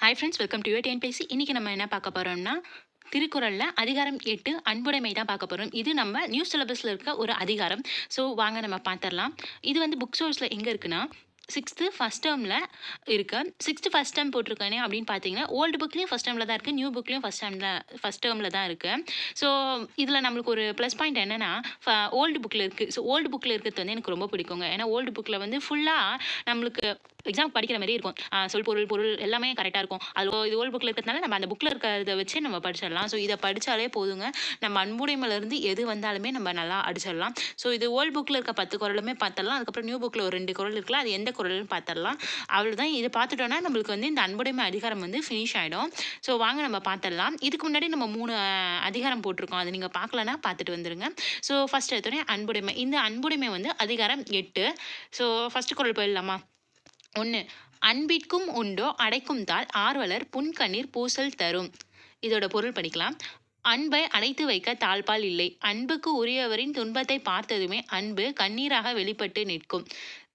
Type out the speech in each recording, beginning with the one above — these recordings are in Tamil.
Hi friends, welcome to your TNPSC. இன்றைக்கி நம்ம என்ன பார்க்க போகிறோம்னா, திருக்குறளில் அதிகாரம் 8 அன்புடைமை தான் பார்க்க போகிறோம். இது நம்ம நியூ சிலபஸில் இருக்க ஒரு அதிகாரம். ஸோ வாங்க நம்ம பார்த்துடலாம். இது வந்து புக் சோர்ஸில் எங்கே இருக்குன்னா 6th ஃபஸ்ட் டேர்மில் இருக்கு. 6th ஃபஸ்ட் டேர்ம் போட்டிருக்கானே அப்படின்னு பார்த்தீங்கன்னா, ஓல்டு புக்லேயும் ஃபஸ்ட் டேர்மில் தான் இருக்குது, நியூ புக்லேயும் ஃபஸ்ட் டேர்மில் தான் இருக்குது. ஸோ இதில் நம்மளுக்கு ஒரு ப்ளஸ் பாயிண்ட் என்னென்னா, ஓல்டு புக்கில் இருக்குது. ஸோ ஓல்டு புக்கில் இருக்கிறது வந்து எனக்கு ரொம்ப பிடிக்குங்க. ஏன்னா ஓல்டு புக்கில் வந்து ஃபுல்லாக நம்மளுக்கு எக்ஸாம் படிக்கிற மாதிரி இருக்கும். சொல் பொருள் எல்லாமே கரெக்டாக இருக்கும். அது இது ஓல்டு புக்கில் இருக்கிறதுனால நம்ம அந்த புக்கில் இருக்கிறத வச்சு நம்ம படிச்சிடலாம். ஸோ இதை படித்தாலே போதுங்க, நம்ம அன்புடைமையிலேருந்து எது வந்தாலுமே நம்ம நல்லா அடிச்சிடலாம். ஸோ இது ஓல்டு புக்கில் இருக்க 10 குறளுமே பார்த்துடலாம். அதுக்கப்புறம் நியூ புக்கில் ஒரு 2 குறள் இருக்குல்ல, அது எந்த குறள்னு பார்த்துடலாம். அவ்வளோதான். இதை பார்த்துட்டோன்னா நம்மளுக்கு வந்து இந்த அன்புடைமை அதிகாரம் வந்து ஃபினிஷ் ஆகிடும். ஸோ வாங்க நம்ம பார்த்துடலாம். இதுக்கு முன்னாடி நம்ம 3 அதிகாரம் போட்டிருக்கோம். அது நீங்கள் பார்க்கலன்னா பார்த்துட்டு வந்துடுங்க. ஸோ ஃபஸ்ட் எடுத்தோடனே அன்புடைமை. இந்த அன்புடைமை வந்து அதிகாரம் 8. ஸோ ஃபஸ்ட்டு குறள் போயிடலாமா? 1. அன்பிற்கும் உண்டோ அடைக்கும் தாள் ஆர்வலர் புன்கண்ணீர் பூசல் தரும். இதோட பொருள் படிக்கலாம். அன்பை அடைத்து வைக்க தாழ்பால் இல்லை. அன்புக்கு உரியவரின் துன்பத்தை பார்த்ததுமே அன்பு கண்ணீராக வெளிப்பட்டு நிற்கும்.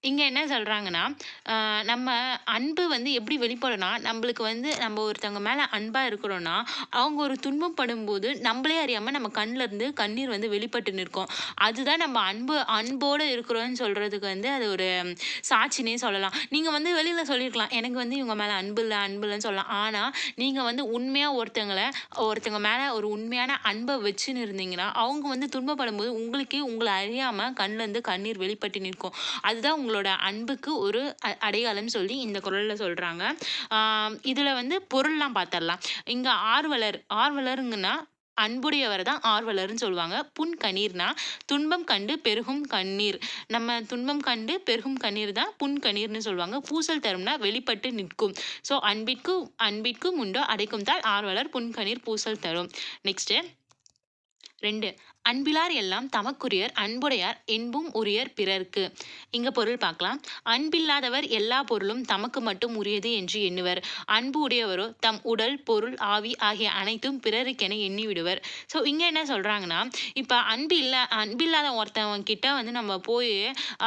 இங்கே என்ன சொல்கிறாங்கன்னா, நம்ம அன்பு வந்து எப்படி வெளிப்படும்னா, நம்மளுக்கு வந்து நம்ம ஒருத்தவங்க மேலே அன்பாக இருக்கிறோன்னா, அவங்க ஒரு துன்பப்படும் போது நம்மளே அறியாமல் நம்ம கண்ணிலேருந்து கண்ணீர் வந்து வெளிப்பட்டு நிற்கும். அதுதான் நம்ம அன்போடு இருக்கிறோன்னு சொல்கிறதுக்கு வந்து அது ஒரு சாட்சினே சொல்லலாம். நீங்கள் வந்து வெளியில் சொல்லியிருக்கலாம், எனக்கு வந்து இவங்க மேலே அன்பு இல்லைன்னு சொல்லலாம். ஆனால் நீங்கள் வந்து உண்மையாக ஒருத்தவங்க மேலே ஒரு உண்மையான அன்பை வச்சுன்னு இருந்தீங்கன்னா, அவங்க வந்து துன்பப்படும் போது உங்களை அறியாமல் கண்ணிலேருந்து கண்ணீர் வெளிப்பட்டு நிற்கும். அதுதான் உங்களோட அன்புக்கு ஒரு அடையாளம் சொல்லி இந்த குறளில் சொல்கிறாங்க. இதில் வந்து பொருள்லாம் பார்த்துடலாம். இங்கே ஆர்வலருங்கன்னா அன்புடையவர் தான் ஆர்வலர்னு சொல்லுவாங்க. புன்கண்ணீர்னா துன்பம் கண்டு பெருகும் கண்ணீர். நம்ம துன்பம் கண்டு பெருகும் கண்ணீர் தான் புன்கண்ணீர்னு சொல்லுவாங்க. பூசல் தரும்னா வெளிப்பட்டு நிற்கும். ஸோ அன்பிற்கும் உண்டோ அடைக்கும் தாள் ஆர்வலர் புன்கண்ணீர் பூசல் தரும். நெக்ஸ்ட்டு 2. அன்பிலார் எல்லாம் தமக்குரியர் அன்புடையார் என்பும் உரியர் பிறர்க்கு. இங்க பொருள் பார்க்கலாம். அன்பில்லாதவர் எல்லா பொருளும் தமக்கு மட்டும் உரியது என்று எண்ணுவர். அன்பு உடையவரோ தம் உடல் பொருள் ஆவி ஆகிய அனைத்தும் பிறருக்கென எண்ணி விடுவர். ஸோ இங்க என்ன சொல்றாங்கன்னா, இப்போ அன்பில்லாத ஒருத்தவங்க கிட்ட வந்து நம்ம போய்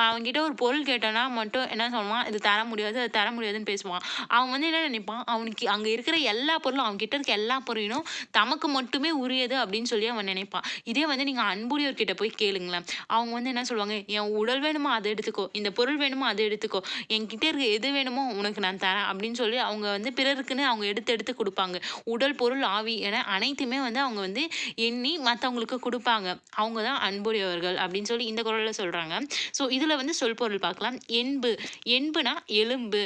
அவங்ககிட்ட ஒரு பொருள் கேட்டோன்னா மட்டும் என்ன சொல்லுவான், இது தர முடியாது அது தர முடியாதுன்னு பேசுவான். அவன் வந்து என்ன நினைப்பான், அவனுக்கு அங்கே இருக்கிற எல்லா பொருளும் அவங்க கிட்ட இருக்க எல்லா பொருளும் தமக்கு மட்டுமே உரியது அப்படின்னு சொல்லி அவன் நினைப்பான். இதே வந்து நீங்கள் அன்புடையோர்கிட்ட போய் கேளுங்களேன், அவங்க வந்து என்ன சொல்லுவாங்க, என் உடல் வேணுமோ அதை எடுத்துக்கோ, இந்த பொருள் வேணுமோ அதை எடுத்துக்கோ, என்கிட்ட இருக்க எது வேணுமோ உனக்கு நான் தரேன் அப்படின்னு சொல்லி அவங்க வந்து பிறருக்குன்னு அவங்க எடுத்து கொடுப்பாங்க. உடல் பொருள் ஆவி என அனைத்துமே வந்து அவங்க வந்து எண்ணி மற்றவங்களுக்கு கொடுப்பாங்க. அவங்க தான் அன்புடையவர்கள் அப்படின்னு சொல்லி இந்த குறளில் சொல்கிறாங்க. ஸோ இதில் வந்து சொல் பொருள் பார்க்கலாம். என்புனா எலும்பு.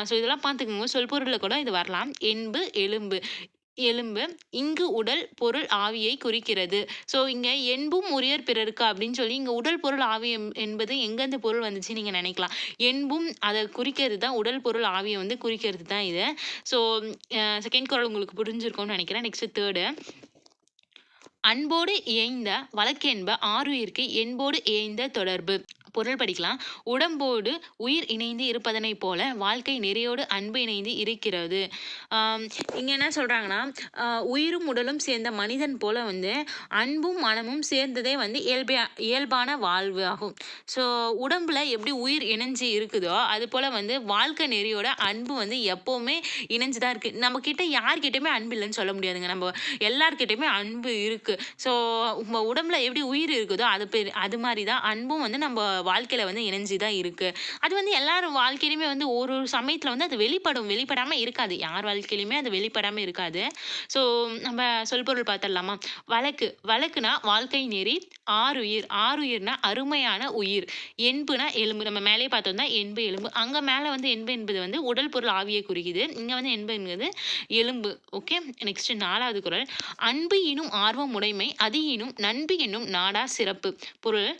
ஸோ இதெல்லாம் பார்த்துக்கோங்க, சொல் பொருளில் கூட இது வரலாம். என்பு எலும்பு இங்கு உடல் பொருள் ஆவியை குறிக்கிறது. ஸோ இங்கே என்பும் உரியர் பிறருக்கு அப்படின்னு சொல்லி இங்கே உடல் பொருள் ஆவி என்பது எங்கேருந்து பொருள் வந்துச்சு நீங்கள் நினைக்கலாம். என்பும் அதை குறிக்கிறது தான், உடல் பொருள் ஆவியை வந்து குறிக்கிறது தான் இது. ஸோ செகண்ட் குறள் உங்களுக்கு புரிஞ்சிருக்கும்னு நினைக்கிறேன். நெக்ஸ்ட் 3. அன்போடு இயைந்த வழக்கென்ப ஆருயிர்க்கு என்போடு இயைந்த தொடர்பு. பொருள் படிக்கலாம். உடம்போடு உயிர் இணைந்து இருப்பதனை போல வாழ்க்கை நெறியோடு அன்பு இணைந்து இருக்கிறது. இங்கே என்ன சொல்கிறாங்கன்னா, உயிரும் உடலும் சேர்ந்த மனிதன் போல வந்து அன்பும் மனமும் சேர்ந்ததே வந்து இயல்பான வாழ்வு ஆகும். ஸோ உடம்புல எப்படி உயிர் இணைஞ்சு இருக்குதோ அது போல் வந்து வாழ்க்கை நெறியோட அன்பு வந்து எப்போவுமே இணைஞ்சு தான் இருக்குது. நம்மக்கிட்ட யார்கிட்டையுமே அன்பு இல்லைன்னு சொல்ல முடியாதுங்க. நம்ம எல்லார்கிட்டையுமே அன்பு இருக்குது. ஸோ உங்கள் உடம்புல எப்படி உயிர் இருக்குதோ அது மாதிரி தான் அன்பும் வந்து நம்ம வாழ்க்கையில் வந்து இணைஞ்சு தான் இருக்குது. அது வந்து எல்லாரும் வாழ்க்கையிலுமே வந்து ஒரு சமயத்தில் வந்து அது வெளிப்படாமல் இருக்காது. யார் வாழ்க்கையிலுமே அது வெளிப்படாமல் இருக்காது. நம்ம சொல்பொருள் பார்த்துடலாமா? வழக்குனா வாழ்க்கை நெறி. ஆருயிர்னா அருமையான உயிர். என்புனா எலும்பு. நம்ம மேலே பார்த்தோம் தான் என்பு எலும்பு. அங்கே மேலே வந்து என்பு என்பது வந்து உடல் பொருள் ஆவியை குறிக்குது. இங்கே வந்து என்பு என்பது எலும்பு. ஓகே. நெக்ஸ்ட் 4வது குறள். அன்பு எனும் ஆர்வம் உடைமை அது எனும் நண்பு என்னும் நாடா சிறப்பு. பொருள்.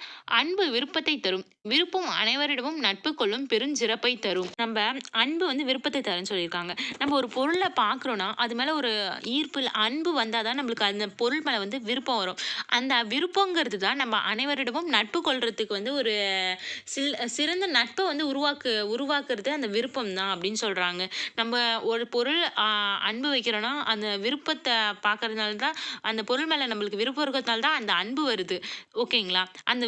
அன்பு விருப்பத்தை தரும். விருப்பம் அனைவரிடமும் நட்பு கொள்ளும் பெருஞ்சிறப்பை தரும். நம்ம அன்பு வந்து விருப்பத்தை தரும்னு சொல்லியிருக்காங்க. நம்ம ஒரு பொருளை பார்க்குறோன்னா அது மேலே ஒரு ஈர்ப்பு அன்பு வந்தால் தான் நம்மளுக்கு அந்த பொருள் மேலே வந்து விருப்பம் வரும். அந்த விருப்பங்கிறது தான் நம்ம அனைவரிடமும் நட்பு கொள்றதுக்கு வந்து ஒரு சிறந்த நட்பை வந்து உருவாக்குறது அந்த விருப்பம் தான் அப்படின்னு சொல்கிறாங்க. நம்ம ஒரு பொருள் அன்பு வைக்கிறோன்னா அந்த விருப்பத்தை பார்க்கறதுனால தான், அந்த பொருள் மேலே நம்மளுக்கு விருப்பம் இருக்கிறதுனால தான் அந்த அன்பு வருது. ஓகேங்களா? அந்த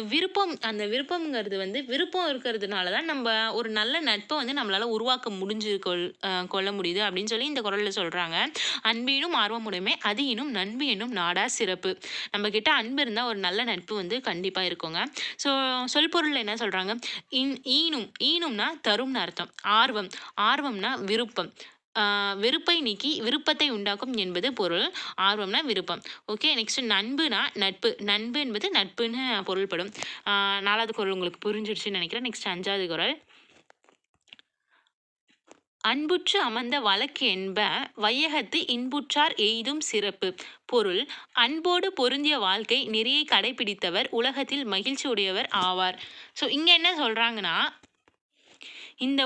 விருப்பங்கிறது அன்புங்கிறது வந்து விருப்பம் இருக்கிறதுனால தான் நம்ம ஒரு நல்ல நட்பை வந்து நம்மளால உருவாக்க முடிஞ்சு கொள்ள முடியுது அப்படின்னு சொல்லி இந்த குறள்ல சொல்றாங்க. அன்பீனும் ஆர்வமுடைமை அது இனும் நட்பு என்னும் நாடா சிறப்பு. நம்ம கிட்ட அன்பு இருந்தா ஒரு நல்ல நட்பு வந்து கண்டிப்பா இருக்குங்க. ஸோ சொல்பொருள்ல என்ன சொல்றாங்க? ஈனும்னா தரும்னு அர்த்தம். ஆர்வம்னா விருப்பம். வெறுப்பை நீக்கி விருப்பத்தை உண்டாக்கும் என்பது பொருள். ஆர்வம்னா விருப்பம். ஓகே. நெக்ஸ்ட் நண்புனா நட்பு. நண்பு என்பது நட்புன்னு பொருள்படும். 4வது குறள் உங்களுக்கு புரிஞ்சிருச்சுன்னு நினைக்கிறேன். நெக்ஸ்ட் 5வது குறள். அன்புற்று அமர்ந்த வழக்கு என்ப வையகத்து இன்புற்றார் எய்தும் சிறப்பு. பொருள் அன்போடு பொருந்திய வாழ்க்கை நெறியை கடைபிடித்தவர் உலகத்தில் மகிழ்ச்சி உடையவர் ஆவார். ஸோ இங்க என்ன சொல்றாங்கன்னா, இந்த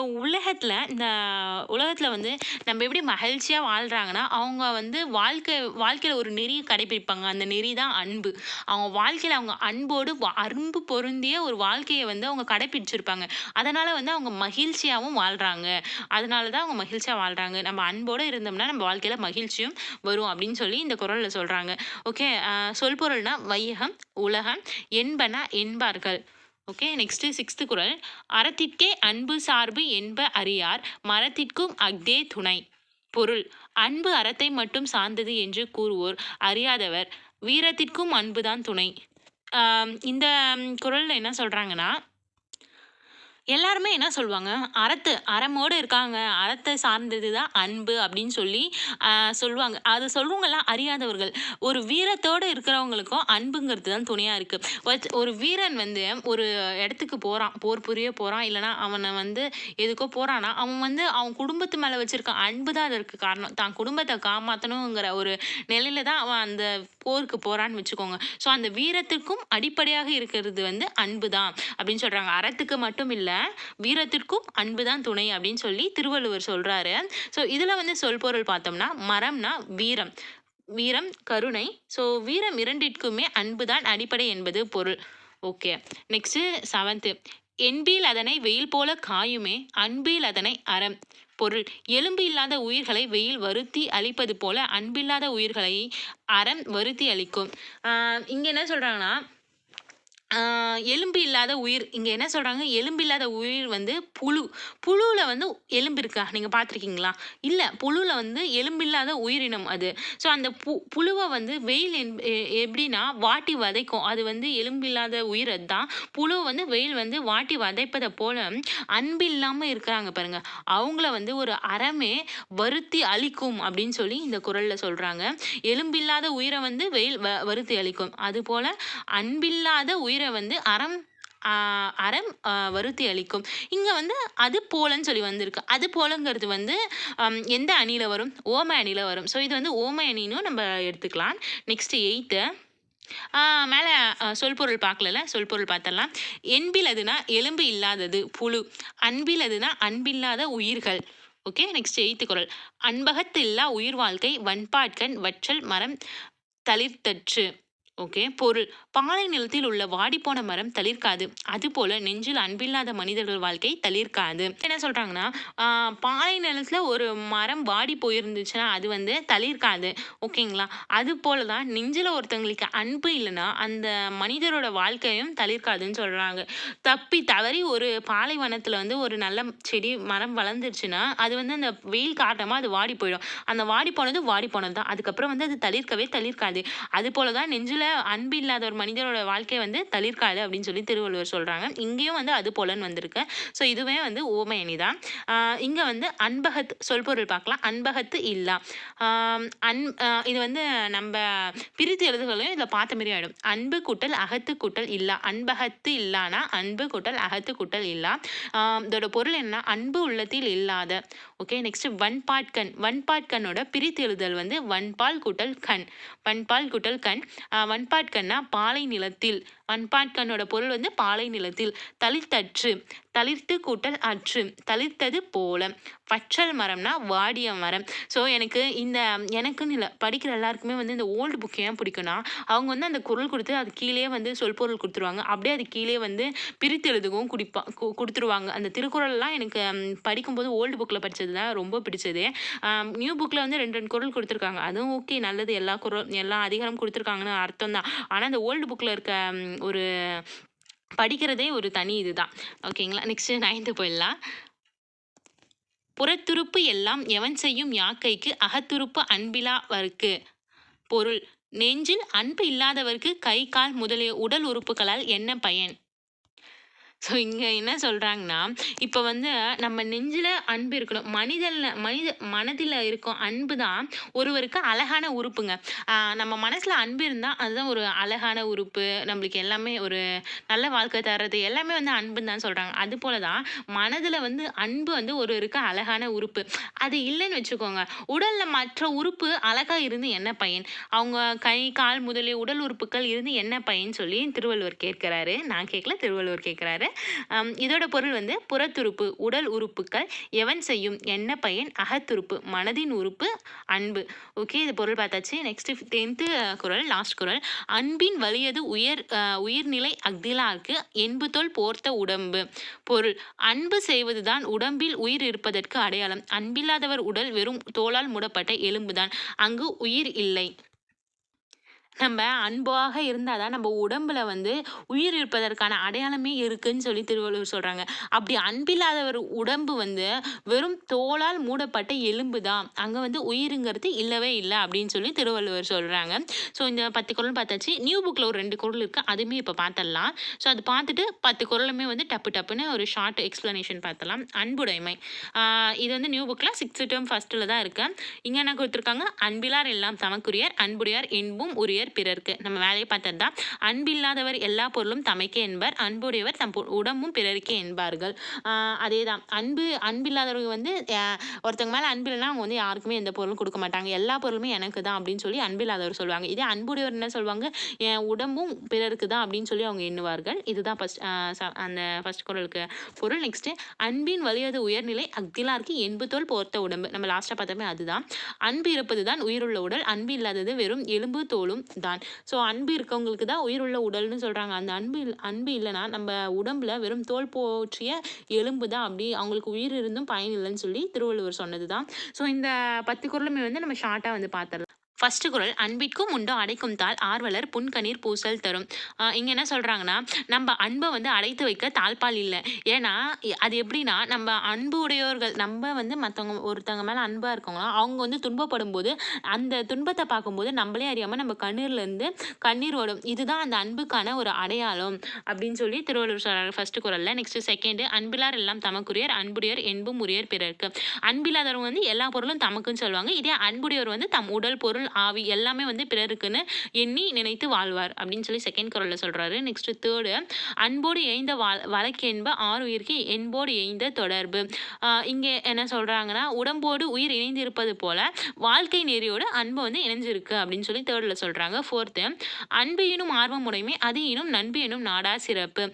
உலகத்துல வந்து நம்ம எப்படி மகிழ்ச்சியா வாழ்றாங்கன்னா, அவங்க வந்து வாழ்க்கையில ஒரு நெறிய கடைபிடிப்பாங்க. அந்த நெறி தான் அன்பு. அவங்க வாழ்க்கையில அவங்க அன்போடு அன்பு பொருந்திய ஒரு வாழ்க்கைய வந்து அவங்க கடைபிடிச்சிருப்பாங்க. அதனால வந்து அவங்க மகிழ்ச்சியாவும் வாழ்றாங்க. அதனால தான் அவங்க மகிழ்ச்சியா வாழ்றாங்க. நம்ம அன்போட இருந்தோம்னா நம்ம வாழ்க்கையில மகிழ்ச்சியும் வரும் அப்படின்னு சொல்லி இந்த குறள்ல சொல்றாங்க. ஓகே. சொல்பொருள்னா வையகம், உலகம், என்பார்கள். ஓகே. நெக்ஸ்ட் 6th குறள். அறத்திற்கே அன்பு சார்பு என்ப அறியார் மரத்திற்கும் அஃதே துணை. பொருள் அன்பு அறத்தை மட்டும் சார்ந்தது என்று கூறுவோர் அறியாதவர் வீரத்திற்கும் அன்புதான் துணை. இந்த குறள்ல என்ன சொல்றாங்கன்னா, எல்லாருமே என்ன சொல்லுவாங்க, அறமோடு இருக்காங்க, அறத்தை சார்ந்தது தான் அன்பு அப்படின்னு சொல்லி சொல்லுவாங்க. அது சொல்றவங்கலாம் அறியாதவர்கள். ஒரு வீரத்தோடு இருக்கிறவங்களுக்கும் அன்புங்கிறது தான் துணையா இருக்கு. ஒரு வீரன் வந்து ஒரு இடத்துக்கு போறான், போர் புரிய போறான், இல்லைன்னா அவனை வந்து எதுக்கோ போறான்னா, அவன் வந்து அவன் குடும்பத்து மேல வச்சிருக்க அன்பு தான் அதற்கு காரணம். தான் குடும்பத்தை காப்பாற்றணுங்கிற ஒரு நிலையில தான் அவன் அந்த போருக்கு போறான்னு வச்சுக்கோங்க. ஸோ அந்த வீரத்திற்கும் அடிப்படையாக இருக்கிறது வந்து அன்பு தான் அப்படின்னு சொல்றாங்க. அறத்துக்கு மட்டும் இல்லை, வீரத்திற்கும் அன்புதான் துணை அப்படின்னு சொல்லி திருவள்ளுவர் சொல்றாரு. ஸோ இதுல வந்து சொல்பொருள் பார்த்தோம்னா, மரம்னா வீரம், கருணை. ஸோ வீரம் இரண்டிற்குமே அன்புதான் அடிப்படை என்பது பொருள். ஓகே. Next 7th. என்பில் அதனை வெயில் போல காயுமே அன்பில் அதனை அறம். பொருள் எலும்பு இல்லாத உயிர்களை வெயில் வருத்தி அழிப்பது போல அன்பில்லாத உயிர்களை அறம் வருத்தி அளிக்கும். இங்க என்ன சொல்றாங்கன்னா, எலும்பு இல்லாத உயிர். இங்க என்ன சொல்றாங்க? எலும்பு இல்லாத உயிர் வந்து புழுல வந்து எலும்பு இருக்கா? நீங்க பார்த்துருக்கீங்களா? இல்ல. புழுல வந்து எலும்பில்லாத உயிரினம் அது. ஸோ அந்த புழுவ வந்து வெயில் எப்படின்னா வாட்டி வதைக்கும். அது வந்து எலும்பில்லாத உயிர் அதுதான். புழுவ வந்து வெயில் வந்து வாட்டி வதைப்பதை போல அன்பு இல்லாம இருக்கிறாங்க பாருங்க. அவங்கள வந்து ஒரு அறமே வருத்தி அழிக்கும் அப்படின்னு சொல்லி இந்த குறள்ல சொல்றாங்க. எலும்பில்லாத உயிரை வந்து வெயில் வருத்தி அழிக்கும். அதுபோல அன்பில்லாத உயிரை வந்து அறம் வருத்தி அளிக்கும். இங்க வந்து அது போலன்னு சொல்லி வந்திருக்கு. அது போலங்கிறது வந்து எந்த அணியில வரும்? ஓமை அணியில வரும். ஸோ இது வந்து ஓமை அணின்னு நம்ம எடுத்துக்கலாம். Next 8th. மேல சொல்பொருள் பார்க்கல, சொல்பொருள் பார்த்தரலாம். என்பிலதுனா எலும்பு இல்லாதது புழு, அன்பிலதுனா அன்பில்லாத உயிர்கள். ஓகே. நெக்ஸ்ட் 8th குறள். அன்பகத்து இல்லா உயிர் வாழ்க்கை வன்பாட்கண் வற்றல் மரம் தளிர்த்தற்று. ஓகே. பொருள் பாலை நிலத்தில் உள்ள வாடிப்போன மரம் தளிர்க்காது, அதுபோல நெஞ்சில் அன்பில்லாத மனிதர்கள் வாழ்க்கை தளிர்க்காது. என்ன சொல்றாங்கன்னா, பாலை நிலத்துல ஒரு மரம் வாடி போயிருந்துச்சுன்னா அது வந்து தளிர்க்காது. ஓகேங்களா? அது போலதான் நெஞ்சில ஒருத்தவங்களுக்கு அன்பு இல்லைன்னா அந்த மனிதரோட வாழ்க்கையும் தளிர்க்காதுன்னு சொல்றாங்க. தப்பி தவறி ஒரு பாலைவனத்துல வந்து ஒரு நல்ல செடி மரம் வளர்ந்துருச்சுன்னா அது வந்து அந்த வெயில் காரணமா அது வாடி போயிடும். அந்த வாடி போனது தான். அதுக்கப்புறம் வந்து அது தளிர்க்காது. அது போலதான் நெஞ்சில அன்பு இல்லாத ஒரு மனிதரோட வாழ்க்கை வந்து தளிர்க்காது அப்படின்னு சொல்லி திருவள்ளுவர் சொல்றாங்க. இங்கேயும் வந்து அது போலன்னு வந்திருக்கு. ஸோ இதுவே வந்து ஓமை அணி தான். இங்க வந்து அன்பகத்து சொல்பொருள் பார்க்கலாம். அன்பகத்து இல்லா. இது வந்து நம்ம பிரித்து எழுதுகளையும் இதில் பார்த்த மாதிரி ஆயிடும். அன்பு கூட்டல் அகத்து கூட்டல் இல்லா. அன்பகத்து இல்லானா அன்பு கூட்டல் அகத்து கூட்டல் இல்லா. இதோட பொருள் என்ன? அன்பு உள்ளத்தில் இல்லாத. ஓகே. நெக்ஸ்ட் வன்பாட்கண்ணோட பிரித்து எழுதல் வந்து வன்பால் கூட்டல் கண். வன்பாட்கண்ணா பாலை நிலத்தில். வன்பாட்கண்ணோட பொருள் வந்து பாலை நிலத்தில். தளிர்த்து கூட்டல் அற்று, தளிர்த்தது போல. வற்றல் மரம்னா வாடிய மரம். ஸோ எனக்குன்னு இல்லை, படிக்கிற எல்லாருக்குமே வந்து இந்த ஓல்டு புக் ஏன் பிடிக்கும்னா, அவங்க வந்து அந்த குறள் கொடுத்து அது கீழே வந்து சொல்பொருள் கொடுத்துருவாங்க. அப்படியே அது கீழே வந்து பிரித்து எழுதுகவும் கொடுத்துருவாங்க. அந்த திருக்குறள்லாம் எனக்கு படிக்கும்போது ஓல்டு புக்கில் படித்தது தான் ரொம்ப பிடிச்சது. நியூ புக்கில் வந்து 2 குறள் கொடுத்துருக்காங்க. அதுவும் ஓகே, நல்லது. எல்லா அதிகாரம் கொடுத்துருக்காங்கன்னு அர்த்தம் தான். ஆனால் அந்த ஓல்டு புக்கில் இருக்க ஒரு படிக்கிறதே ஒரு தனி இதுதான். ஓகேங்களா? நெக்ஸ்ட் 9th போயிடலாம். புறத்துறுப்பு எல்லாம் எவன் செய்யும் யாக்கைக்கு அகத்துறுப்பு அன்பிலாவர்க்கு. பொருள்: நெஞ்சில் அன்பு இல்லாதவர்க்கு கை கால் முதலிய உடல் உறுப்புகளால் என்ன பயன்? ஸோ இங்கே என்ன சொல்கிறாங்கன்னா, இப்போ வந்து நம்ம நெஞ்சில் அன்பு இருக்கணும். மனதில் இருக்கும் அன்பு தான் ஒருவருக்கு அழகான உறுப்புங்க. நம்ம மனசில் அன்பு இருந்தால் அதுதான் ஒரு அழகான உறுப்பு. நம்மளுக்கு எல்லாமே ஒரு நல்ல வாழ்க்கை தர்றது எல்லாமே வந்து அன்புன்னு தான் சொல்கிறாங்க. அதுபோல தான் மனதில் வந்து அன்பு வந்து ஒருவருக்கு அழகான உறுப்பு. அது இல்லைன்னு வச்சுக்கோங்க, உடலில் மற்ற உறுப்பு அழகாக இருந்து என்ன பயன்? அவங்க கை கால் முதலிய உடல் உறுப்புகள் இருந்து என்ன பயன் சொல்லி திருவள்ளுவர் கேட்கிறாரு. நான் கேட்கல, திருவள்ளுவர் கேட்குறாரு. இதோட பொருள் வந்து புறத்துறுப்பு உடல் உறுப்புகள் எவன் செய்யும் என்ன பயன்? அகத்துறுப்பு மனதின் உறுப்பு அன்பு. ஓகே, இது பொருள் பார்த்தாச்சு. நெக்ஸ்ட் 10th குறள், லாஸ்ட் குறள். அன்பின் வலியது உயிர்நிலை அஃதிலார்க்கு என்புதோள் போர்த்த உடம்பு. பொருள்: அன்பு செய்வதுதான் உடம்பில் உயிர் இருப்பதற்கு அடையாளம். அன்பில்லாதவர் உடல் வெறும் தோளால் மூடப்பட்ட எலும்புதான், அங்கு உயிர் இல்லை. நம்ம அன்பாக இருந்தால் தான் நம்ம உடம்புல வந்து உயிர் இருப்பதற்கான அடையாளமே இருக்குன்னு சொல்லி திருவள்ளுவர் சொல்கிறாங்க. அப்படி அன்பில்லாதவர் உடம்பு வந்து வெறும் தோளால் மூடப்பட்ட எலும்பு தான், அங்கே வந்து உயிருங்கிறது இல்லவே இல்லை அப்படின்னு சொல்லி திருவள்ளுவர் சொல்கிறாங்க. ஸோ இந்த 10 குறள் பார்த்தாச்சு. நியூ புக்கில் ஒரு 2 குறள் இருக்குது, அதுவுமே இப்போ பார்த்துடலாம். ஸோ அது பார்த்துட்டு 10 குறளுமே வந்து டப்புன்னு ஒரு ஷார்ட் எக்ஸ்ப்ளனேஷன் பார்த்துடலாம். அன்புடைமை, இது வந்து நியூ புக்கில் 6th term 1st தான் இருக்கு. இங்கே என்ன கொடுத்துருக்காங்க? அன்பிலார் எல்லாம் தமக்குரியர், அன்புடையார் என்பும் உரியர் பிறர்க்கு. நம்ம வேலையை பார்த்தது தான். அன்பில்லாதவர் எல்லா பொருளும் தமைக்கே என்பர், அன்புடையவர் தம் உடம்பும் பிறருக்கே என்பார்கள். அதே தான். அன்பில்லாதவங்க வந்து ஒருத்தவங்க மேலே அன்பு இல்லைன்னா அவங்க வந்து யாருக்குமே எந்த பொருளும் கொடுக்க மாட்டாங்க. எல்லா பொருளுமே எனக்கு தான் அப்படின்னு சொல்லி அன்பில்லாதவர் சொல்லுவாங்க. இதே அன்புடையவர் என்ன சொல்லுவாங்க? என் உடம்பும் பிறருக்கு தான் அப்படின்னு சொல்லி அவங்க எண்ணுவார்கள். இதுதான் அந்த ஃபர்ஸ்ட் குறளுக்கு பொருள். நெக்ஸ்ட், அன்பின் வலியது உயர்நிலை அஃதிலார்க்கு என்புதோள் போர்த்த உடம்பு. நம்ம லாஸ்ட்டாக பார்த்தோமே அதுதான். அன்பு இருப்பது தான் உயிருள்ள உடல், அன்பு இல்லாதது வெறும் எலும்பு தோலும் தான். ஸோ அன்பு இருக்கவங்களுக்கு தான் உயிருள்ள உடல்னு சொல்கிறாங்க. அந்த அன்பு இல்லைன்னா நம்ம உடம்புல வெறும் தோல் போற்றிய எலும்பு தான், அப்படி அவங்களுக்கு உயிர் இருந்தும் பயன் இல்லைன்னு சொல்லி திருவள்ளுவர் சொன்னது தான். ஸோ இந்த 10 குறளுமே வந்து நம்ம ஷார்ட்டாக வந்து பார்த்துடலாம். ஃபர்ஸ்ட் குறள்: அன்பிற்கும் உண்டோ அடைக்கும் தாள் ஆர்வலர் புன்கணீர் பூசல் தரும். இங்கே என்ன சொல்கிறாங்கன்னா, நம்ம அன்பை வந்து அடைத்து வைக்க தாழ்பால் இல்லை. ஏன்னா அது எப்படின்னா, நம்ம அன்பு உடையோர்கள், நம்ம வந்து மற்றவங்க ஒருத்தவங்க மேலே அன்பாக இருக்கவங்க அவங்க வந்து துன்பப்படும் போது அந்த துன்பத்தை பார்க்கும்போது நம்மளே அறியாமல் நம்ம கண்ணீர்லேருந்து கண்ணீர் ஓடும். இதுதான் அந்த அன்புக்கான ஒரு அடையாளம் அப்படின்னு சொல்லி திருவள்ளுவர் சொல்கிறார் ஃபர்ஸ்ட் குறளில். நெக்ஸ்ட் செகண்ட்: அன்பிலார் எல்லாம் தமக்குரியர், அன்புடையர் என்பும் உரியர் பிறர்க்கு. அன்பில்லாதவங்க வந்து எல்லா பொருளும் தமக்குன்னு சொல்லுவாங்க. இதே அன்புடையவர் வந்து தம் உடல் பொருள் ஆவி எல்லாமே வந்து பிறருக்குன்னு எண்ணி நினைத்து வாழ்வார் அப்படின்னு சொல்லி செகண்ட் குறளில் சொல்றாரு. நெக்ஸ்ட் தேர்டு: அன்போடு எய்ந்த வழக்கென்ப ஆறுயிர்க்கு என்போடு எய்ந்த தொடர்பு. இங்கே என்ன சொல்றாங்கன்னா, உடம்போடு உயிர் இணைந்து இருப்பது போல வாழ்க்கை நெறியோடு அன்பு வந்து இணைஞ்சிருக்கு அப்படின்னு சொல்லி தேர்டில் சொல்றாங்க. ஃபோர்த்து: அன்பு எனும் ஆர்வம் உடைமை, அது எனும் நண்பு எனும் நாடா சிறப்பு.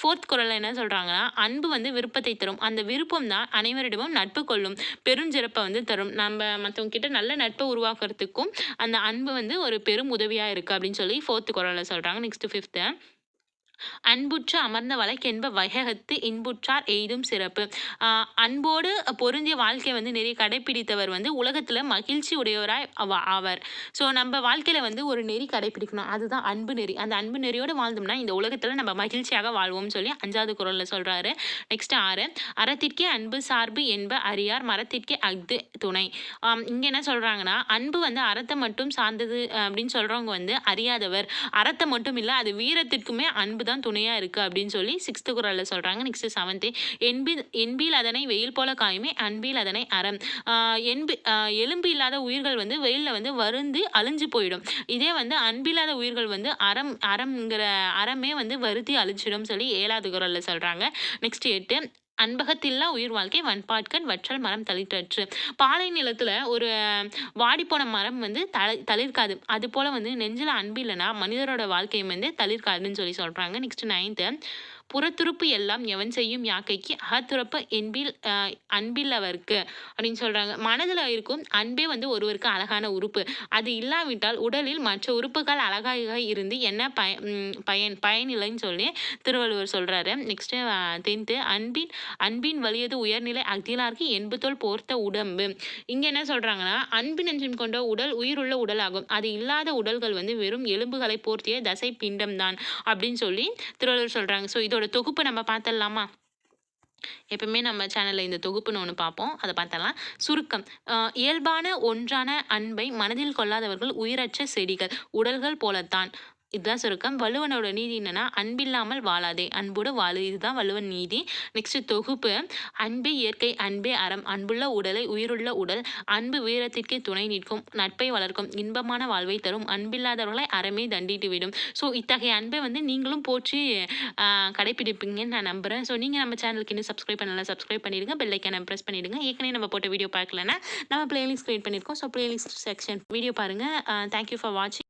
ஃபோர்த் குறளில் என்ன சொல்றாங்கன்னா, அன்பு வந்து விருப்பத்தை தரும், அந்த விருப்பம் தான் அனைவரிடமும் நட்பு கொள்ளும் பெருஞ்சிறப்பை வந்து தரும். நம்ம மற்றவங்க கிட்ட நல்ல நட்பை உருவாக்குறதுக்கும் அந்த அன்பு வந்து ஒரு பெரும் உதவியா இருக்கு அப்படின்னு சொல்லி 4th குறளில் சொல்றாங்க. நெக்ஸ்ட் 5th: அன்புற்று அமர்ந்த வழக்கென்ப வையகத்து இன்புற்றார் எய்தும் சிறப்பு. அன்போடு பொருந்திய வாழ்க்கையை வந்து நிறைய கடைப்பிடித்தவர் வந்து உலகத்தில் மகிழ்ச்சி உடையவராய் ஆவார். ஸோ நம்ம வாழ்க்கையில் வந்து ஒரு நெறி கடைப்பிடிக்கணும், அதுதான் அன்பு நெறி. அந்த அன்பு நெறியோடு வாழ்ந்தோம்னா இந்த உலகத்தில் நம்ம மகிழ்ச்சியாக வாழ்வோம்னு சொல்லி 5வது குறளில் சொல்கிறாரு. நெக்ஸ்ட் 6: அறத்திற்கே அன்பு சார்பு என்ப அறியார், மரத்திற்கே அஃது துணை. இங்கே என்ன சொல்கிறாங்கன்னா, அன்பு வந்து அறத்தை மட்டும் சார்ந்தது அப்படின்னு சொல்கிறவங்க வந்து அறியாதவர். அறத்தை மட்டும் இல்லை, அது வீரத்திற்குமே அன்பு தான் துணையா இருக்கு அப்படின்னு சொல்லி 6th குறளில் சொல்றாங்க. நெக்ஸ்ட் 7th: என்பில் அதனை வெயில் போல காயுமே, அன்பில் அதனை அறம். எலும்பு இல்லாத உயிர்கள் வந்து வெயிலில் வந்து வருந்து அழிஞ்சு போயிடும். இதே வந்து அன்பில்லாத உயிர்கள் வந்து அறம்ங்கிற அறமே வந்து வருத்தி அழிச்சிடும் சொல்லி 7வது குறளில் சொல்றாங்க. நெக்ஸ்ட் 8: அன்பகத்தில்லா உயிர் வாழ்க்கை வன்பாட்கண் வற்றல் மரம் தளிர்த்தற்று. பாலை நிலத்துல ஒரு வாடிப்போன மரம் வந்து தளிர்க்காது. அது போல வந்து நெஞ்சில் அன்பு இல்லைன்னா மனிதரோட வாழ்க்கையும் வந்து தளிர்க்காதுன்னு சொல்லி சொல்றாங்க. நெக்ஸ்ட் 9th: புறத்துறுப்பு எல்லாம் எவன் செய்யும் யாக்கைக்கு அகத்துறப்பு அன்பில் அவருக்கு அப்படின்னு சொல்றாங்க. மனதுல இருக்கும் அன்பே வந்து ஒருவருக்கு அழகான உறுப்பு. அது இல்லாவிட்டால் உடலில் மற்ற உறுப்புகள் அழகாக இருந்து என்ன பயனில்லைன்னு சொல்லி திருவள்ளுவர் சொல்றாரு. நெக்ஸ்ட் 10th அன்பின் வலியது உயர்நிலை அஃதிலார்க்கு என்பதோல் போர்த்த உடம்பு. இங்க என்ன சொல்றாங்கன்னா, அன்பு நெஞ்சம் கொண்ட உடல் உயிருள்ள உடல் ஆகும். அது இல்லாத உடல்கள் வந்து வெறும் எலும்புகளை போர்த்திய தசை பிண்டம் தான் அப்படின்னு சொல்லி திருவள்ளுவர் சொல்றாங்க. ஸோ இதோட தொகுப்பு நம்ம பார்த்துடலாமா? எப்பவுமே நம்ம சேனல்ல இந்த தொகுப்புன்னு ஒன்று பார்ப்போம். அதை பார்த்தலாம். சுருக்கம். இயல்பான ஒன்றான அன்பை மனதில் கொள்ளாதவர்கள் உயிரற்ற செடிகள் உடல்கள் போலத்தான். இதுதான் சுருக்கம். வள்ளுவனோட நீதி என்னன்னா, அன்பில்லாமல் வாழாதே, அன்போடு வாழு. இதுதான் வள்ளுவன் நீதி. நெக்ஸ்ட் தொகுப்பு. அன்பே இயற்கை, அன்பே அறம், அன்புள்ள உடலை உயிருள்ள உடல், அன்பு வீரத்திற்கு துணை நிற்கும், நட்பை வளர்க்கும், இன்பமான வாழ்வை தரும், அன்பில்லாதவர்களை அறமே தண்டித்து விடும். ஸோ இத்தகைய அன்பை வந்து நீங்களும் போற்றி கடைப்பிடிப்பீங்கன்னு நான் நம்புறேன். ஸோ நீங்க நம்ம சேனலுக்கு இன்னும் சப்ஸ்கிரைப் பண்ணலாம், சப்ஸ்கிரைப் பண்ணிடுங்க. பெல் ஐக்கானை ப்ரெஸ் பண்ணிடுங்க. ஏற்கனவே நம்ம போட்ட வீடியோ பார்க்கலன்னா நம்ம பிளேலிஸ்ட் கிரியேட் பண்ணியிருக்கோம். ஸோ பிளேலிஸ்ட் செக்ஷன் வீடியோ பாருங்க. தேங்க்யூ ஃபார் வாட்சிங்.